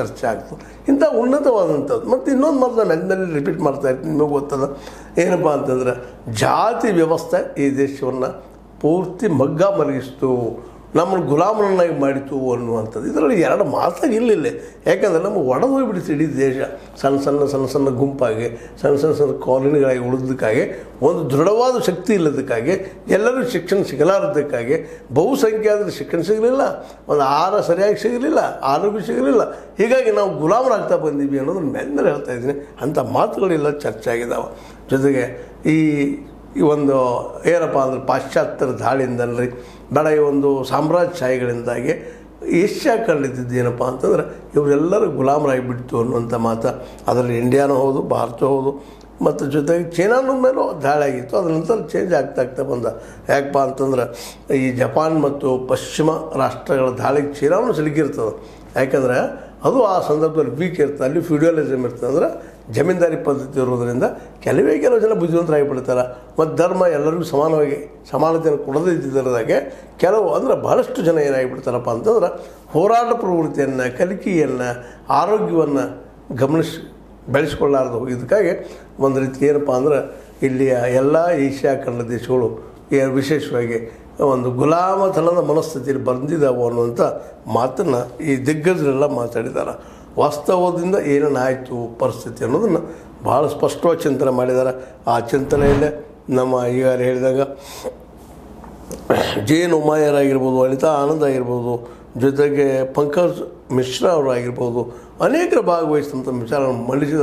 ಚರ್ಚೆ ಆಗ್ತದೆ. ಇಂಥ ಉನ್ನತವಾದಂಥದ್ದು. ಮತ್ತು ಇನ್ನೊಂದು ಮಾತು ನಾನು ರಿಪೀಟ್ ಮಾಡ್ತಾ ಇರ್ತೀನಿ, ನಿಮಗೆ ಗೊತ್ತದ ಏನಪ್ಪ ಅಂತಂದ್ರೆ, ಜಾತಿ ವ್ಯವಸ್ಥೆ ಈ ದೇಶವನ್ನು ಪೂರ್ತಿ ಮಗ್ಗ ಮಲಗಿಸ್ತು, ನಮ್ಮನ್ನು ಗುಲಾಮರನ್ನಾಗಿ ಮಾಡಿತು ಅನ್ನುವಂಥದ್ದು. ಇದರಲ್ಲಿ ಎರಡು ಮಾತಾಗಿ ಇಲ್ಲ. ಯಾಕಂದರೆ ನಮಗೆ ಒಡೆದು ಹೋಗಿಬಿಡ್ತು ಇಡೀ ದೇಶ. ಸಣ್ಣ ಸಣ್ಣ ಗುಂಪಾಗಿ ಸಣ್ಣ ಕಾಲೋನಿಗಳಾಗಿ ಉಳಿದಕ್ಕಾಗಿ, ಒಂದು ದೃಢವಾದ ಶಕ್ತಿ ಇಲ್ಲದಕ್ಕಾಗಿ, ಎಲ್ಲರೂ ಶಿಕ್ಷಣ ಸಿಗಲಾರದಕ್ಕಾಗಿ, ಬಹುಸಂಖ್ಯಾತರ ಶಿಕ್ಷಣ ಸಿಗಲಿಲ್ಲ, ಒಂದು ಆಹಾರ ಸರಿಯಾಗಿ ಸಿಗಲಿಲ್ಲ, ಆರೋಗ್ಯ ಸಿಗಲಿಲ್ಲ. ಹೀಗಾಗಿ ನಾವು ಗುಲಾಮರಾಗ್ತಾ ಬಂದೀವಿ ಅನ್ನೋದನ್ನ ಮೇಲೆ ಹೇಳ್ತಾ ಇದ್ದೀನಿ. ಅಂಥ ಮಾತುಗಳೆಲ್ಲ ಚರ್ಚೆ ಆಗಿದ್ದಾವೆ. ಜೊತೆಗೆ ಈ ಒಂದು ಏನಪ್ಪ ಅಂದ್ರೆ ಪಾಶ್ಚಾತ್ಯರ ದಾಳಿಯಿಂದಲ್ರಿ ಬೇಡ, ಈ ಒಂದು ಸಾಮ್ರಾಜ್ಯಶಾಹಿಗಳಿಂದಾಗಿ ಏಷ್ಯಾ ಕಂಡಿದ್ದು ಏನಪ್ಪ ಅಂತಂದ್ರೆ ಇವರೆಲ್ಲರೂ ಗುಲಾಮರಾಗಿಬಿಡ್ತು ಅನ್ನುವಂಥ ಮಾತು. ಅದರಲ್ಲಿ ಇಂಡಿಯಾನೂ ಹೌದು, ಭಾರತ ಹೌದು, ಮತ್ತು ಜೊತೆಗೆ ಚೈನಾನ ಮೇಲೂ ದಾಳಿ ಆಗಿತ್ತು. ಅದ್ರ ನಂತರ ಚೇಂಜ್ ಆಗ್ತಾ ಬಂದ. ಯಾಕಪ್ಪ ಅಂತಂದ್ರೆ ಈ ಜಪಾನ್ ಮತ್ತು ಪಶ್ಚಿಮ ರಾಷ್ಟ್ರಗಳ ದಾಳಿಗೆ ಚೈನಾನು ಸಿಲುಕಿರ್ತದೆ. ಯಾಕಂದ್ರೆ ಅದು ಆ ಸಂದರ್ಭದಲ್ಲಿ ವೀಕ್ ಇರ್ತದೆ. ಅಲ್ಲಿ ಫ್ಯೂಡಲಿಸಮ್ ಇರ್ತದೆ, ಅಂದ್ರೆ ಜಮೀನ್ದಾರಿ ಪದ್ಧತಿ ಇರೋದರಿಂದ ಕೆಲವು ಜನ ಬುದ್ಧಿವಂತರಾಗಿಬಿಡ್ತಾರೆ. ಮತ್ತು ಧರ್ಮ ಎಲ್ಲರಿಗೂ ಸಮಾನವಾಗಿ ಸಮಾನತೆಯನ್ನು ಕೊಡದೇ ಇದ್ದಿದ್ದರದಾಗೆ ಕೆಲವು ಅಂದ್ರೆ ಬಹಳಷ್ಟು ಜನ ಏನಾಗಿಬಿಡ್ತಾರಪ್ಪ ಅಂತಂದ್ರೆ ಹೋರಾಟ ಪ್ರವೃತ್ತಿಯನ್ನು, ಕಲಿಕೆಯನ್ನು, ಆರೋಗ್ಯವನ್ನು ಬೆಳೆಸ್ಕೊಳ್ಳಾರ್ದು ಹೋಗಿದ್ದಕ್ಕಾಗಿ ಒಂದು ರೀತಿ ಏನಪ್ಪ ಅಂದ್ರೆ ಇಲ್ಲಿಯ ಎಲ್ಲ ಏಷ್ಯಾ ಖಂಡ ದೇಶಗಳು ವಿಶೇಷವಾಗಿ ಒಂದು ಗುಲಾಮತನದ ಮನಸ್ಥಿತಿಯಲ್ಲಿ ಬಂದಿದ್ದಾವೆ ಅನ್ನುವಂಥ ಮಾತನ್ನು ಈ ದಿಗ್ಗಜರೆಲ್ಲ ಮಾತಾಡಿದ್ದಾರೆ. ವಾಸ್ತವದಿಂದ ಏನೇನಾಯಿತು ಪರಿಸ್ಥಿತಿ ಅನ್ನೋದನ್ನು ಭಾಳ ಸ್ಪಷ್ಟವಾಗಿ ಚಿಂತನೆ ಮಾಡಿದ್ದಾರೆ. ಆ ಚಿಂತನೆಯಲ್ಲೇ ನಮ್ಮ ಈಗ ಹೇಳಿದಾಗ ಜೇನ್ ಉಮಾಯರಾಗಿರ್ಬೋದು, ಲಲಿತಾ ಆನಂದ್ ಆಗಿರ್ಬೋದು, ಜೊತೆಗೆ ಪಂಕಜ್ ಮಿಶ್ರಾ ಅವರಾಗಿರ್ಬೋದು, ಅನೇಕರು ಭಾಗವಹಿಸಿದಂಥ ವಿಚಾರವನ್ನು ಮಂಡಿಸಿದ